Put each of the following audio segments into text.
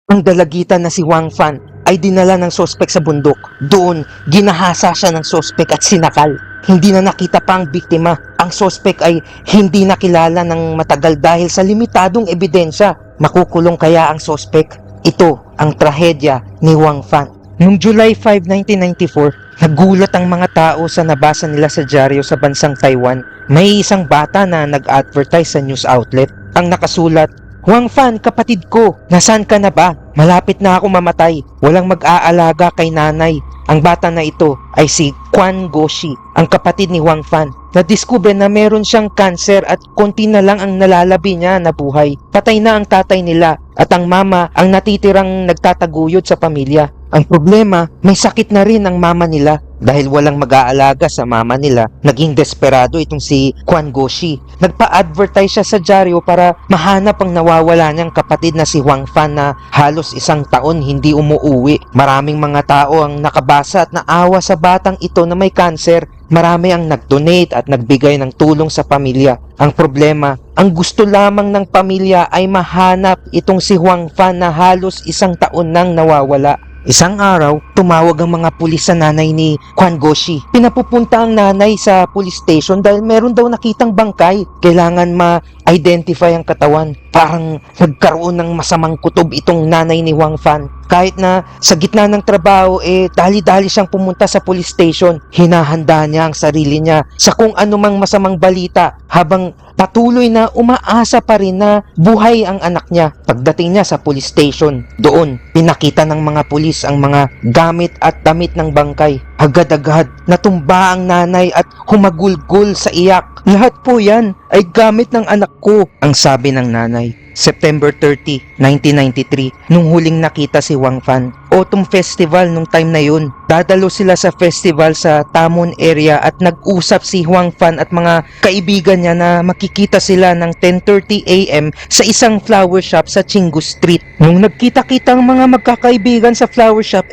Ang dalagitan na si Wang Fan ay dinala ng sospek sa bundok. Doon, ginahasa siya ng sospek at sinakal. Hindi na nakita pa ang biktima. Ang sospek ay hindi nakilala ng matagal dahil sa limitadong ebidensya. Makukulong kaya ang sospek? Ito ang trahedya ni Wang Fan. Noong July 5, 1994, nagulat ang mga tao sa nabasa nila sa dyaryo sa bansang Taiwan. May isang bata na nag-advertise sa news outlet. Ang nakasulat, "Wang Fan, kapatid ko, nasaan ka na ba? Malapit na ako mamatay. Walang mag-aalaga kay nanay." Ang bata na ito ay si Quan Goshi, ang kapatid ni Wang Fan. Nadiskubre na meron siyang kanser at konti na lang ang nalalabi niya na buhay. Patay na ang tatay nila at ang mama ang natitirang nagtataguyod sa pamilya. Ang problema, may sakit na rin ang mama nila. Dahil walang mag-aalaga sa mama nila, naging desperado itong si Quan Goshi. Nagpa-advertise siya sa dyaryo para mahanap ang nawawala niyang kapatid na si Wang Fan na halos 1 taon hindi umuuwi. Maraming mga tao ang nakabasa at naawa sa batang ito na may kanser. Marami ang nag-donate at nagbigay ng tulong sa pamilya. Ang problema, ang gusto lamang ng pamilya ay mahanap itong si Wang Fan na halos 1 taon nang nawawala. Isang araw, tumawag ang mga pulis sa nanay ni Quan Goshi. Pinapupunta ang nanay sa police station dahil meron daw nakitang bangkay. Kailangan ma-identify ang katawan. Parang nagkaroon ng masamang kutob itong nanay ni Wang Fan. Kahit na sa gitna ng trabaho, dali-dali siyang pumunta sa police station. Hinahanda niya ang sarili niya sa kung anumang masamang balita habang patuloy na umaasa pa rin na buhay ang anak niya. Pagdating niya sa police station, doon pinakita ng mga pulis ang mga gamit at damit ng bangkay. Agad-agad natumba ang nanay at humagulgol sa iyak. "Lahat po yan ay gamit ng anak ko," ang sabi ng nanay. September 30, 1993, nung huling nakita si Wang Fan. Autumn Festival nung time na yun. Dadalo sila sa festival sa Tamon area at nag-usap si Wang Fan at mga kaibigan niya na makikita sila ng 10:30 AM sa isang flower shop sa Chingu Street. Nung nagkita-kita ang mga magkakaibigan sa flower shop,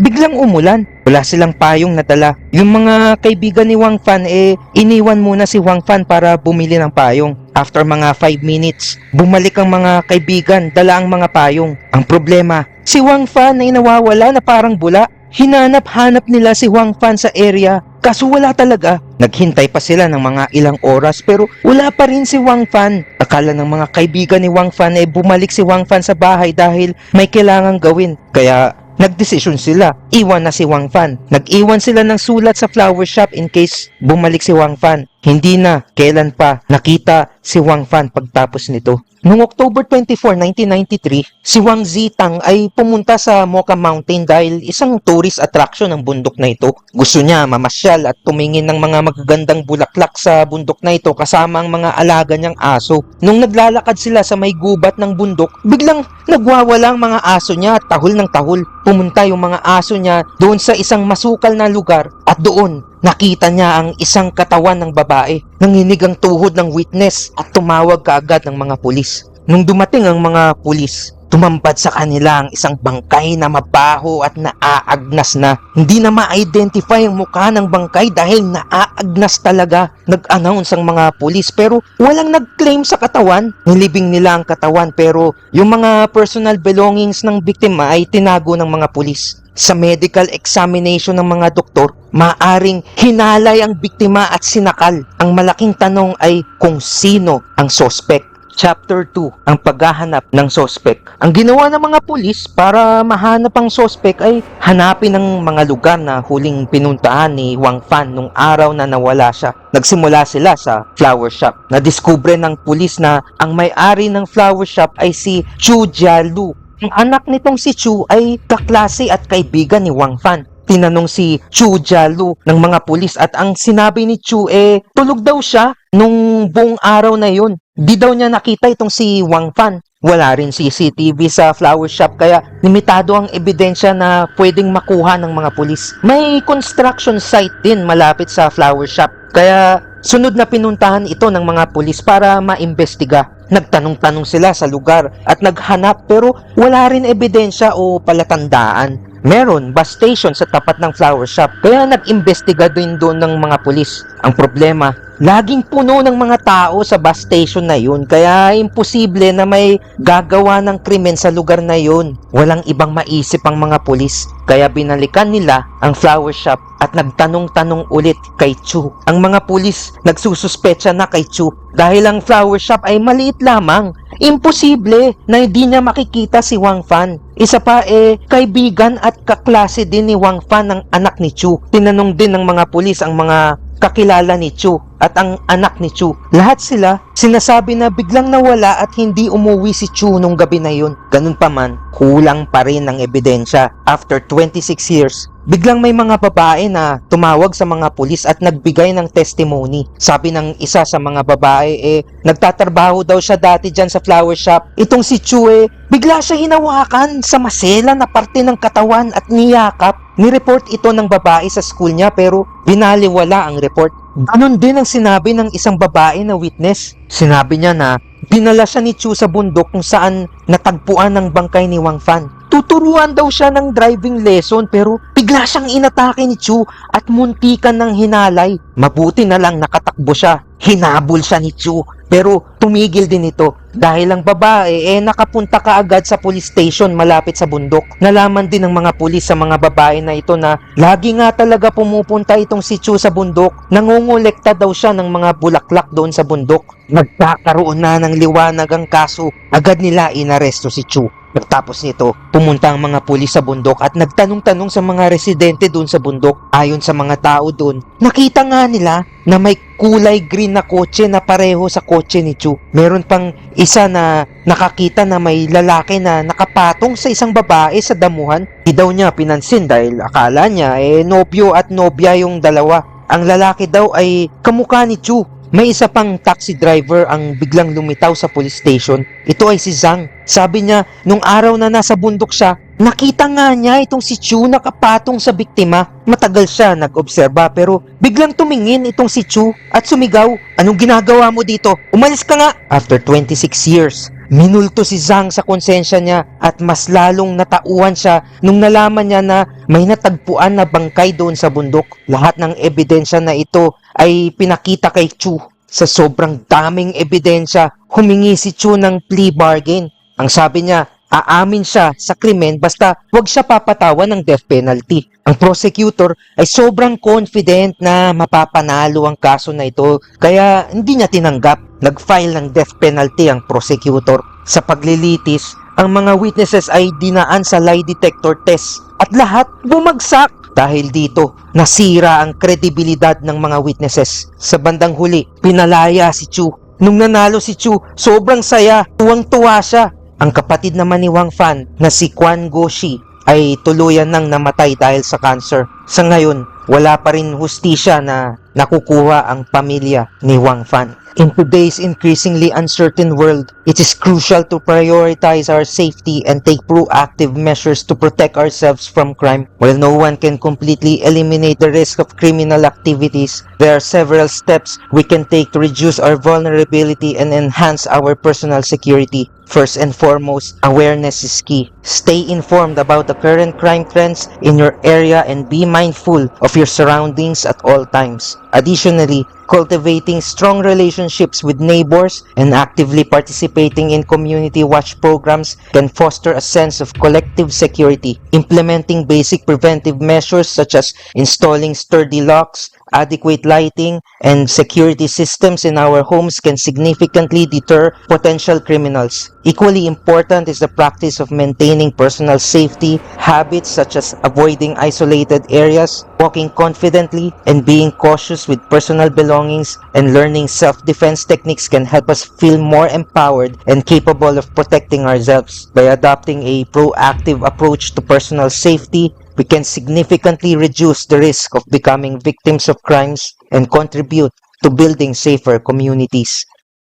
biglang umulan. Wala silang payong nadala. Yung mga kaibigan ni Wang Fan, iniwan muna si Wang Fan para bumili ng payong. After mga 5 minutes, bumalik ang mga kaibigan, dala ang mga payong. Ang problema, si Wang Fan ay nawawala na parang bula. Hinanap-hanap nila si Wang Fan sa area, kaso wala talaga. Naghintay pa sila ng mga ilang oras pero wala pa rin si Wang Fan. Akala ng mga kaibigan ni Wang Fan bumalik si Wang Fan sa bahay dahil may kailangang gawin. Kaya nagdesisyon sila, iwan na si Wang Fan. Nag-iwan sila ng sulat sa flower shop in case bumalik si Wang Fan. Hindi na, kailan pa, nakita si Wang Fan pagtapos nito. Noong October 24, 1993, si Wang Zitang ay pumunta sa Mocha Mountain dahil isang tourist attraction ng bundok na ito. Gusto niya mamasyal at tumingin ng mga magagandang bulaklak sa bundok na ito kasama ang mga alaga niyang aso. Nung naglalakad sila sa may gubat ng bundok, biglang nagwawala ang mga aso niya at tahol ng tahol. Pumunta yung mga aso niya doon sa isang masukal na lugar at doon nakita niya ang isang katawan ng babae. Nanginig ang tuhod ng witness at tumawag kaagad ng mga pulis. Nung dumating ang mga pulis, tumambad sa kanila ang isang bangkay na mabaho at naaagnas na. Hindi na ma-identify ang mukha ng bangkay dahil naaagnas talaga. Nag-announce ang mga pulis pero walang nag-claim sa katawan. Nilibing nila ang katawan pero yung mga personal belongings ng biktima ay tinago ng mga pulis. Sa medical examination ng mga doktor, maaring hinalay ang biktima at sinakal. Ang malaking tanong ay kung sino ang sospek. Chapter 2, ang paghahanap ng sospek. Ang ginawa ng mga pulis para mahanap ang sospek ay hanapin ang mga lugar na huling pinuntahan ni Wang Fan nung araw na nawala siya. Nagsimula sila sa flower shop. Nadiskubre ng pulis na ang may-ari ng flower shop ay si Chu Jialu. Ang anak nitong si Chu ay kaklase at kaibigan ni Wang Fan. Tinanong si Chu Jialu ng mga pulis at ang sinabi ni Chu tulog daw siya nung buong araw na yun. Di daw niya nakita itong si Wang Fan. Wala rin CCTV sa flower shop kaya limitado ang ebidensya na pwedeng makuha ng mga pulis. May construction site din malapit sa flower shop kaya sunod na pinuntahan ito ng mga pulis para maimbestiga. Nagtanong-tanong sila sa lugar at naghanap pero wala rin ebidensya o palatandaan. Meron bus station sa tapat ng flower shop kaya nag-imbestiga din doon ng mga pulis. Ang problema, Laging puno ng mga tao sa bus station na yun, kaya imposible na may gagawa ng krimen sa lugar na yun. Walang ibang maisip ang mga pulis, kaya binalikan nila ang flower shop at nagtanong-tanong ulit kay Chu. Ang mga pulis nagsususpecha na kay Chu dahil ang flower shop ay maliit lamang. Imposible na hindi niya makikita si Wang Fan. Isa pa kaibigan at kaklase din ni Wang Fan ang anak ni Chu. Tinanong din ng mga pulis ang mga kakilala ni Chu at ang anak ni Chu. Lahat sila sinasabi na biglang nawala at hindi umuwi si Chu nung gabi na yun. Ganun pa man, kulang pa rin ang ebidensya. After 26 years, biglang may mga babae na tumawag sa mga pulis at nagbigay ng testimony. Sabi ng isa sa mga babae, nagtatrabaho daw siya dati dyan sa flower shop. Itong si Chu bigla siya hinawakan sa masela na parte ng katawan at niyakap. Nireport ito ng babae sa school niya pero binaliwala ang report. Ganon din ang sinabi ng isang babae na witness. Sinabi niya na dinala siya ni Chu sa bundok kung saan natagpuan ang bangkay ni Wang Fan. Tuturuan daw siya ng driving lesson pero bigla siyang inatake ni Chu at muntikan ng hinalay. Mabuti na lang nakatakbo siya. Hinabol siya ni Chu pero tumigil din ito dahil ang babae nakapunta kaagad sa police station malapit sa bundok. Nalaman din ng mga pulis sa mga babae na ito na lagi nga talaga pumupunta itong si Chu sa bundok. Nangungulekta daw siya ng mga bulaklak doon sa bundok. Nagkakaroon na ng liwanag ang kaso. Agad nila inaresto si Chu. Pagkatapos nito, pumunta ang mga pulis sa bundok at nagtanong-tanong sa mga residente doon sa bundok. Ayon sa mga tao doon, nakita nga nila na may kulay green na kotse na pareho sa kotse ni Chu. Meron pang isa na nakakita na may lalaki na nakapatong sa isang babae sa damuhan. Di daw niya pinansin dahil akala niya nobyo at nobya yung dalawa. Ang lalaki daw ay kamukha ni Chu. May isa pang taxi driver ang biglang lumitaw sa police station. Ito ay si Zhang. Sabi niya, nung araw na nasa bundok siya, nakita nga niya itong si Chu nakapatong sa biktima. Matagal siya nag-obserba pero biglang tumingin itong si Chu at sumigaw, "Anong ginagawa mo dito? Umalis ka nga!" After 26 years, minulto si Zhang sa konsensya niya at mas lalong natauhan siya nung nalaman niya na may natagpuan na bangkay doon sa bundok. Lahat ng ebidensya na ito ay pinakita kay Chu. Sa sobrang daming ebidensya, humingi si Chu ng plea bargain. Ang sabi niya, aamin siya sa krimen basta wag siya papatawan ng death penalty. Ang prosecutor ay sobrang confident na mapapanalo ang kaso na ito kaya hindi niya tinanggap. Nag-file ng death penalty ang prosecutor. Sa paglilitis, ang mga witnesses ay dinaan sa lie detector test at lahat bumagsak. Dahil dito, nasira ang kredibilidad ng mga witnesses. Sa bandang huli, pinalaya si Chu. Nung nanalo si Chu, sobrang saya, tuwang-tuwa siya. Ang kapatid naman ni Wang Fan na si Quan Goshi ay tuluyan nang namatay dahil sa cancer. Sa ngayon, wala pa rin hustisya na nakukuha ang pamilya ni Wang Fan. In today's increasingly uncertain world, it is crucial to prioritize our safety and take proactive measures to protect ourselves from crime. While no one can completely eliminate the risk of criminal activities, there are several steps we can take to reduce our vulnerability and enhance our personal security. First and foremost, awareness is key. Stay informed about the current crime trends in your area and be mindful of your surroundings at all times. Additionally, cultivating strong relationships with neighbors and actively participating in community watch programs can foster a sense of collective security. Implementing basic preventive measures such as installing sturdy locks, adequate lighting, and security systems in our homes can significantly deter potential criminals. Equally important is the practice of maintaining personal safety habits such as avoiding isolated areas, walking confidently, and being cautious with personal belongings, and learning self-defense techniques can help us feel more empowered and capable of protecting ourselves. By adopting a proactive approach to personal safety, we can significantly reduce the risk of becoming victims of crimes and contribute to building safer communities.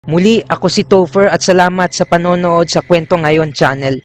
Muli, ako si Topher at salamat sa panonood sa Kwento Ngayon channel.